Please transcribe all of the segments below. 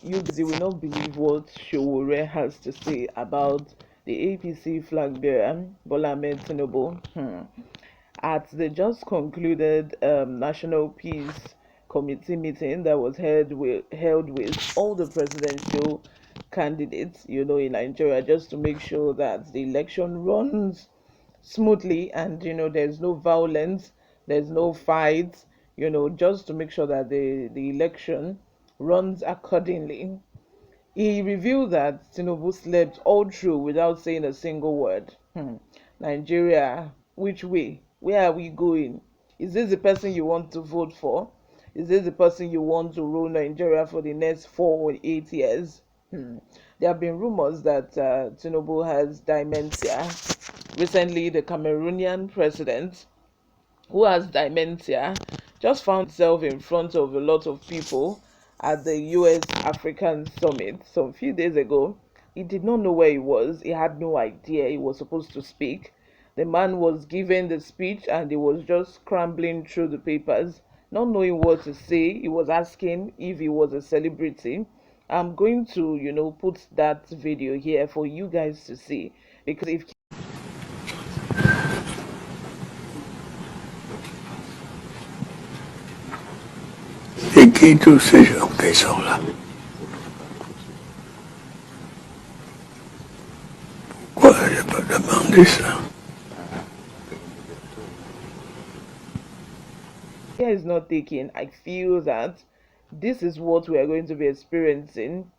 You will not believe what Sowore has to say about the APC flag bearer, Bola Ahmed Tinubu. At the just concluded National Peace Committee meeting that was held with all the presidential candidates, in Nigeria, just to make sure that the election runs smoothly and there's no violence, there's no fights, just to make sure that the election runs accordingly. He revealed that Tinubu slept all through without saying a single word. Nigeria, which way? Where are we going? Is this the person you want to vote for? Is this the person you want to rule Nigeria for the next 4 or 8 years? There have been rumors that Tinubu has dementia. Recently, the Cameroonian president, who has dementia, just found himself in front of a lot of people at the US African Summit some few days ago. He did not know where he was. He had no idea he was supposed to speak. The man was giving the speech and he was just scrambling through the papers, not knowing what to say. He was asking if he was a celebrity. I'm going to, put that video here for you guys to see, because if Et qui tous ces gens qui sont là? Pourquoi je peux demander ça? care is not taken, I feel that this is what we are going to be experiencing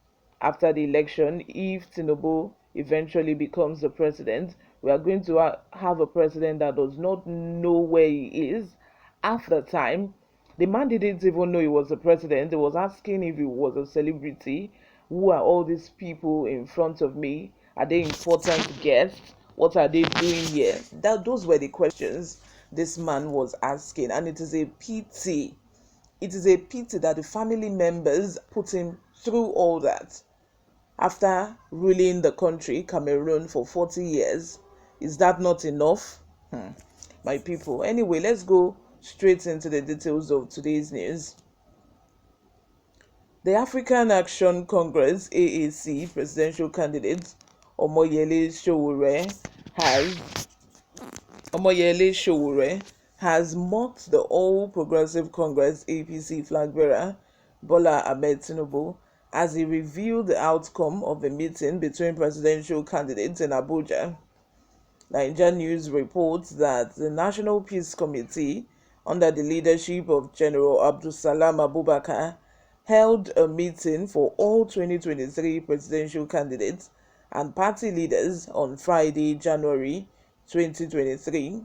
after the election. If Tinubu eventually becomes the president, we are going to have a president that does not know where he is. After time, the man didn't even know he was the president. He was asking if he was a celebrity. Who are all these people in front of me? Are they important guests? What are they doing here? Those were the questions this man was asking, and it is a pity. It is a pity that the family members put him through all that after ruling the country, Cameroon, for 40 years. Is that not enough? My people. Anyway, let's go straight into the details of today's news. The African Action Congress AAC presidential candidate Omoyele Sowore has mocked the All Progressive Congress APC flag bearer Bola Ahmed Tinubu as he revealed the outcome of a meeting between presidential candidates in Abuja. Nigeria News reports that the National Peace Committee, under the leadership of General Abdulsalam Abubakar, held a meeting for all 2023 presidential candidates and party leaders on Friday, January 2023.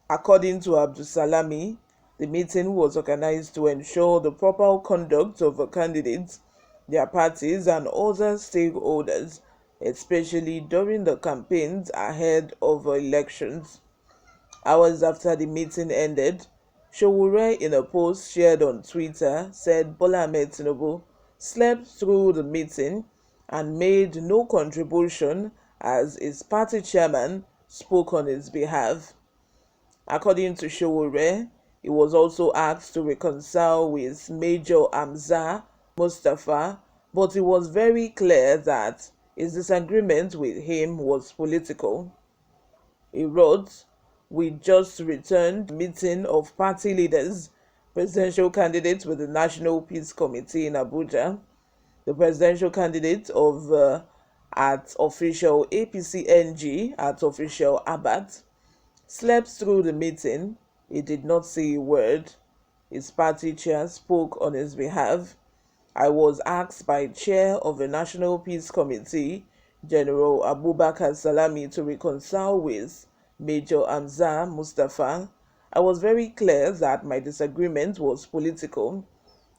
According to Abdulsalami, the meeting was organized to ensure the proper conduct of the candidates, their parties, and other stakeholders, especially during the campaigns ahead of elections. Hours after the meeting ended, Sowore, in a post shared on Twitter, said Bola Ahmed Tinubu slept through the meeting and made no contribution as his party chairman spoke on his behalf. According to Sowore, he was also asked to reconcile with Major Hamza Mustafa, but it was very clear that his disagreement with him was political. He wrote, "We just returned a meeting of party leaders, presidential candidates with the National Peace Committee in Abuja. The presidential candidate of at official APCNG at official Abat slept through the meeting. He did not say a word. His party chair spoke on his behalf. I was asked by chair of the National Peace Committee, General Abubakar Salami, to reconcile with Major Hamza Mustafa. I was very clear that my disagreement was political,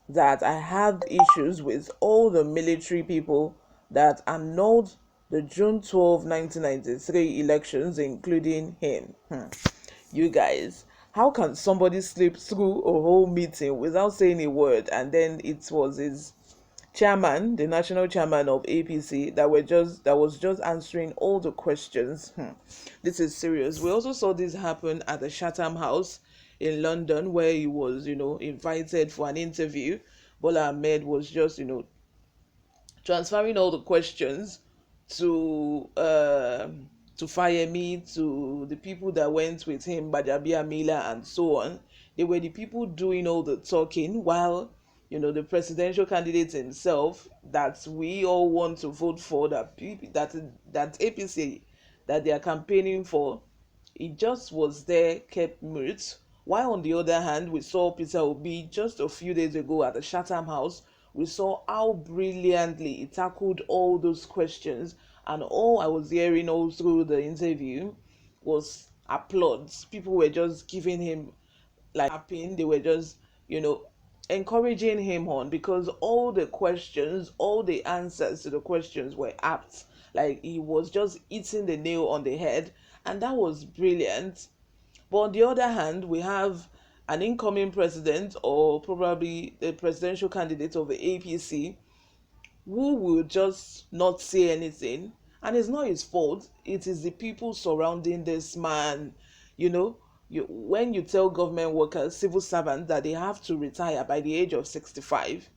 that I had issues with all the military people that annulled the June 12, 1993 elections, including him." You guys, how can somebody sleep through a whole meeting without saying a word, and then it was his chairman, the national chairman of APC, that was just answering all the questions? This is serious. We also saw this happen at the Chatham House in London, where he was, invited for an interview Bola Ahmed was just, transferring all the questions to fire me, to the people that went with him, Bajabia Mila and so on. They were the people doing all the talking, while the presidential candidate himself that we all want to vote for, that people that APC that they are campaigning for, he just was there, kept mute. While on the other hand, we saw Peter Obi just a few days ago at the Chatham House. We saw how brilliantly he tackled all those questions, and all I was hearing all through the interview was applause. People were just giving him like clapping. They were just, encouraging him on, because all the questions, all the answers to the questions were apt. Like he was just hitting the nail on the head, and that was brilliant. But on the other hand, we have an incoming president, or probably the presidential candidate of the APC, who will just not say anything. And it's not his fault, it is the people surrounding this man. When you tell government workers, civil servants, that they have to retire by the age of 65,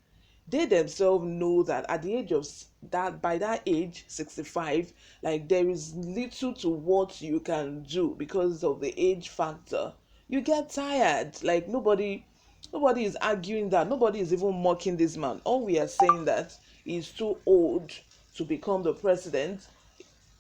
they themselves know that at the age of that, by that age 65, like there is little to what you can do because of the age factor. You get tired. Like nobody is arguing that, nobody is even mocking this man. All we are saying that he's too old to become the president.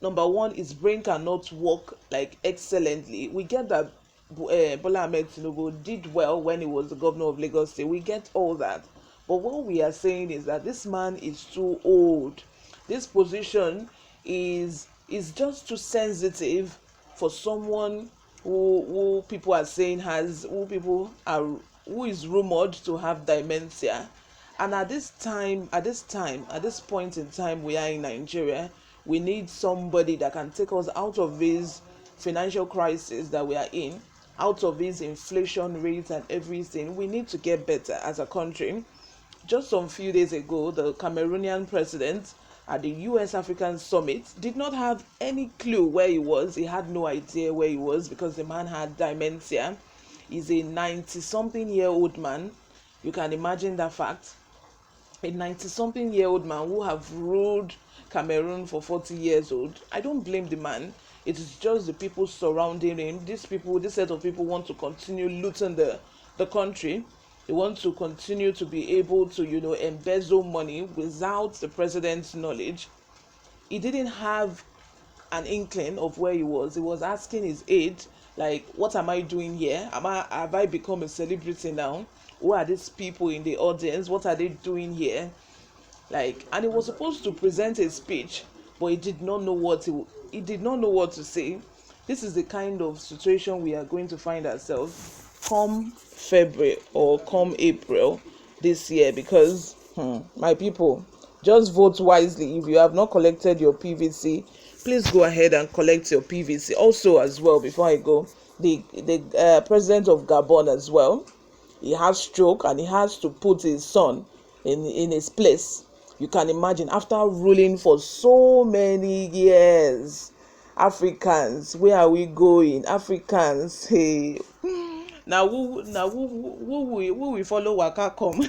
Number one, his brain cannot work like excellently. We get that Bola Ahmed Tinubu did well when he was the governor of Lagos State. We get all that. But what we are saying is that this man is too old. This position is just too sensitive for someone who people are saying has who is rumored to have dementia. And at this point in time we are in Nigeria, we need somebody that can take us out of this financial crisis that we are in, out of this inflation rate and everything. We need to get better as a country. Just some few days ago, the Cameroonian president at the US African Summit did not have any clue where he was. He had no idea where he was because the man had dementia. He's a 90-something-year-old man. You can imagine that fact. A 90-something-year-old man who have ruled Cameroon for 40 years old. I don't blame the man. It is just the people surrounding him. This set of people want to continue looting the country. They want to continue to be able to, embezzle money without the president's knowledge. He didn't have an inkling of where he was. He was asking his aide, like, what am I doing here? Have I become a celebrity now? Who are these people in the audience? What are they doing here? Like, and he was supposed to present a speech, but he did not know he did not know what to say. This is the kind of situation we are going to find ourselves come February or come April this year, because my people, just vote wisely. If you have not collected your PVC, please go ahead and collect your PVC. Also, as well, before I go, the president of Gabon as well, he has stroke and he has to put his son in his place. You can imagine, after ruling for so many years. Africans, where are we going? Africans, hey. Now who we follow waka come?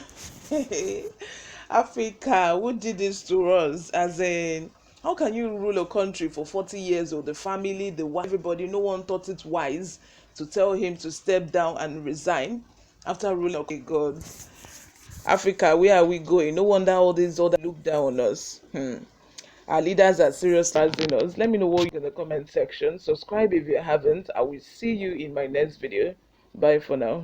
Africa, who did this to us? As in, how can you rule a country for 40 years, or the family, the wife, everybody? No one thought it wise to tell him to step down and resign after ruling. Okay, God, Africa, where are we going? No wonder all these other look down on us. Our leaders are serious harassing us. Let me know what you think in the comment section. Subscribe if you haven't. I will see you in my next video. Bye for now.